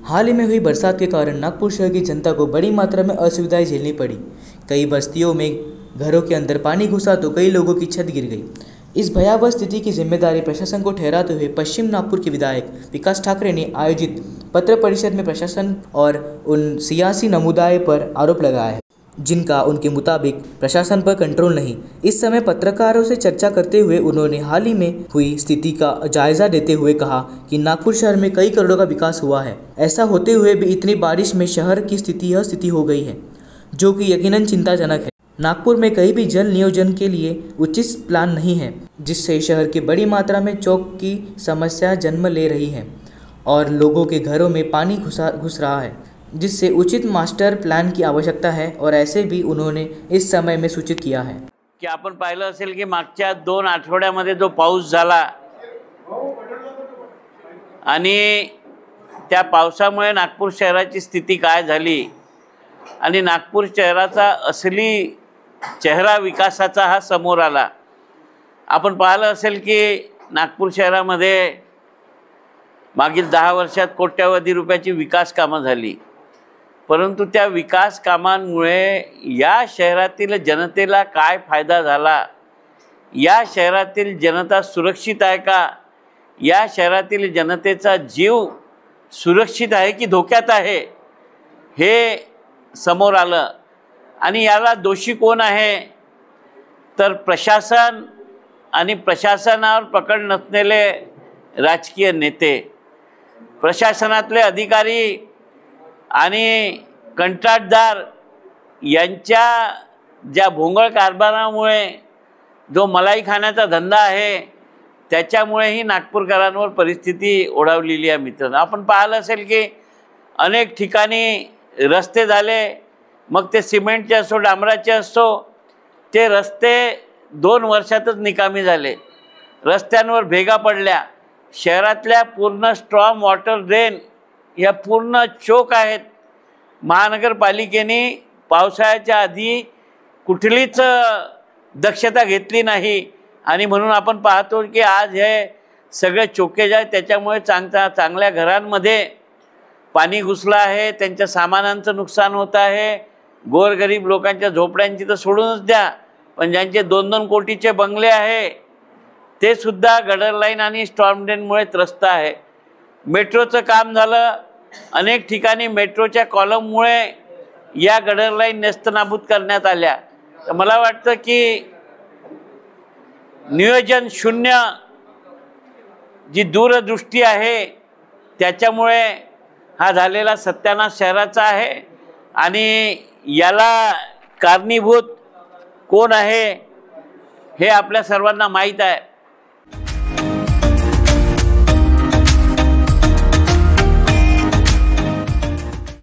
हाल ही में हुई बरसात के कारण नागपुर शहर की जनता को बड़ी मात्रा में असुविधाएं झेलनी पड़ी। कई बस्तियों में घरों के अंदर पानी घुसा तो कई लोगों की छत गिर गई। इस भयावह स्थिति की जिम्मेदारी प्रशासन को ठहराते हुए पश्चिम नागपुर के विधायक विकास ठाकरे ने आयोजित पत्र परिषद में प्रशासन और उन सियासी समुदाय पर आरोप लगाया है जिनका उनके मुताबिक प्रशासन पर कंट्रोल नहीं। इस समय पत्रकारों से चर्चा करते हुए उन्होंने हाल ही में हुई स्थिति का जायजा लेते हुए कहा कि नागपुर शहर में कई करोड़ों का विकास हुआ है। ऐसा होते हुए भी इतनी बारिश में शहर की स्थिति यह स्थिति हो गई है जो कि यकीनन चिंताजनक है। नागपुर में कहीं भी जल नियोजन के लिए उचित प्लान नहीं है, जिससे शहर की बड़ी मात्रा में चौक की समस्या जन्म ले रही है और लोगों के घरों में पानी घुस रहा है, जिससे उचित मास्टर प्लान की आवश्यकता है और ऐसे भी उन्होंने इस समय में सूचित किया है की आपण पाहिलं असेल की मागच्या 2 आठवड्यामध्ये जो पाऊस झाला आणि त्या पावसामुळे नागपूर शहराची स्थिती काय झाली आणि नागपूर शहराचा असली चेहरा विकासाचा हा समोर आला। आपण पाहिलं असेल की नागपूर शहरामध्ये मागील 10 वर्षात कोट्यवधी रुपयाची विकास कामं झाली, परंतु त्या विकास कामांमुळे या शहरातील जनतेला काय फायदा झाला, या शहरातील जनता सुरक्षित आहे का, या शहरातील जनतेचा जीव सुरक्षित आहे की धोक्यात आहे हे समोर आलं। आणि याला दोषी कोण आहे तर प्रशासन आणि प्रशासनावर पकड नसलेले राजकीय नेते, प्रशासनातले अधिकारी आणि कंत्राटदार यांच्या ज्या भोंगळ कारभारामुळे जो मलाई खाण्याचा धंदा आहे त्याच्यामुळे ही नागपूरकरांवर परिस्थिती ओढावलेली आहे। मित्रांनो, आपण पाहिलं असेल की अनेक ठिकाणी रस्ते झाले, मग ते सिमेंटचे असो डांबराचे असो, ते रस्ते 2 वर्षातच निकामी झाले। रस्त्यांवर भेगा पडल्या, शहरातल्या पूर्ण स्ट्रॉम वॉटर ड्रेन या पूर्ण चोक आहेत। महानगरपालिकेने पावसाळ्याच्या आधी कुठलीच दक्षता घेतली नाही आणि म्हणून आपण पाहतो की आज हे सगळे चोके जे त्याच्यामुळे चांगल्या घरांमध्ये पाणी घुसलं आहे, त्यांच्या सामानांचं नुकसान होत आहे। गोरगरीब लोकांच्या झोपड्यांची तर सोडूनच द्या, पण ज्यांचे 2-2 कोटीचे बंगले आहे ते सुद्धा गटर लाईन आणि स्टॉर्म ड्रेनमुळे त्रस्त आहे। मेट्रोचं काम झालं, अनेक ठिकाणी मेट्रोच्या कॉलममुळे या गटर लाईन नेस्तनाबूत करण्यात आल्या। तर मला वाटतं की नियोजन शून्य जी दूरदृष्टी आहे त्याच्यामुळे हा झालेला सत्यानाश शहराचा आहे आणि याला कारणीभूत कोण आहे हे आपल्या सर्वांना माहीत आहे।